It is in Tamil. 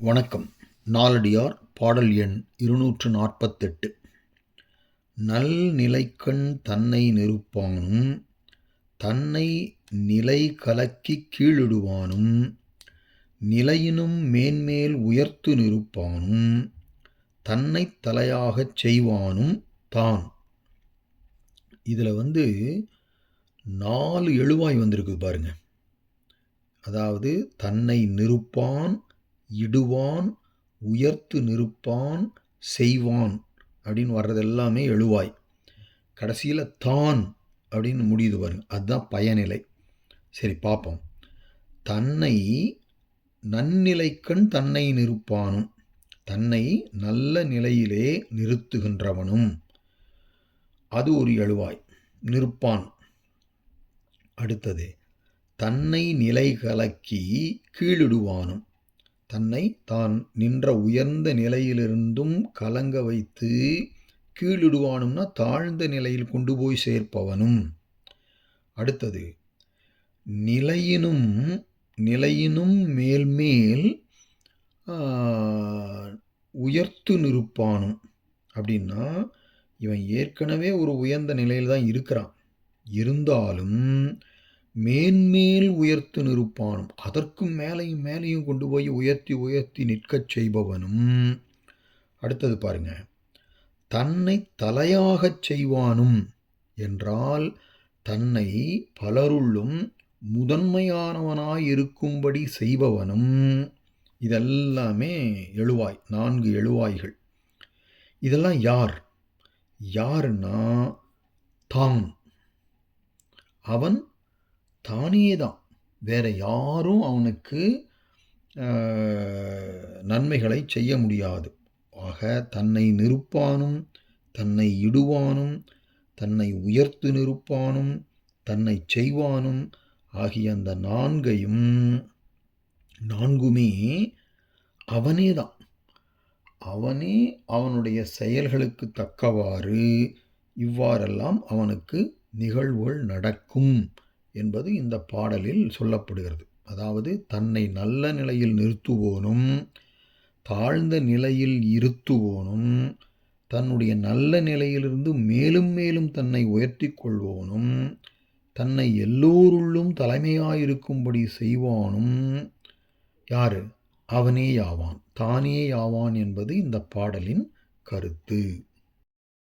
வணக்கம். நாலடியார் பாடல் எண் 248. நல்நிலைக்கண் தன்னை நிறுப்பானும் தன்னை நிலை கலக்கிக் கீழிடுவானும் நிலையினும் மேன்மேல் உயர்த்து நிறுப்பானும் தன்னைத் தலையாகச் செய்வானும் தான். இதில் 4 எழுவாய் வந்திருக்கு பாருங்க. அதாவது தன்னை நிறுப்பான், இடுவான், உயர்த்து நிறுப்பான், செய்வான் அப்படின்னு வர்றது எல்லாமே எழுவாய். கடைசியில் தான் அப்படின்னு முடியுது பாருங்க, அதுதான் பயனிலை. சரி பார்ப்போம். தன்னை நன்னிலைக்கண் தன்னை நிறுப்பானும், தன்னை நல்ல நிலையிலே நிறுத்துகின்றவனும், அது ஒரு எழுவாய், நிற்பான். அடுத்தது தன்னை நிலை கலக்கி கீழிடுவானும், தன்னை தான் நின்ற உயர்ந்த நிலையிலிருந்தும் கலங்க வைத்து கீழிடுவானும்னா தாழ்ந்த நிலையில் கொண்டு போய் சேர்ப்பவனும். அடுத்தது நிலையினும் மேல்மேல் உயர்த்து நிற்பானும். அப்படின்னா இவன் ஏற்கனவே ஒரு உயர்ந்த நிலையில் தான் இருக்கிறான், இருந்தாலும் மேன்மேல் உயர்த்து நிற்பானும், அதற்கும் மேலையும் கொண்டு போய் உயர்த்தி நிற்கச் செய்பவனும். அடுத்தது பாருங்க, தன்னை தலையாகச் செய்வானும் என்றால் தன்னை பலருள்ளும் முதன்மையானவனாயிருக்கும்படி செய்பவனும். இதெல்லாமே எழுவாய், 4 எழுவாய்கள். இதெல்லாம் யாருன்னா தான். அவன் தானே தான், வேற யாரும் அவனுக்கு நன்மைகளை செய்ய முடியாது. ஆக தன்னை நிறுப்பானும், தன்னை இடுவானும், தன்னை உயர்த்து நிறுப்பானும், தன்னை செய்வானும் ஆகிய அந்த 4மே அவனே தான். அவனே அவனுடைய செயல்களுக்கு தக்கவாறு இவ்வாறெல்லாம் அவனுக்கு நிகழ்வுகள் நடக்கும் என்பது இந்த பாடலில் சொல்லப்படுகிறது. அதாவது தன்னை நல்ல நிலையில் நிறுத்துவோனும், தாழ்ந்த நிலையில் இருத்துவோனும், தன்னுடைய நல்ல நிலையிலிருந்து மேலும் மேலும் தன்னை உயர்த்தி கொள்வோனும், தன்னை எல்லோருள்ளும் தலைமையாயிருக்கும்படி செய்வானும் யாரு? அவனே யாவான், தானே யாவான் என்பது இந்த பாடலின் கருத்து.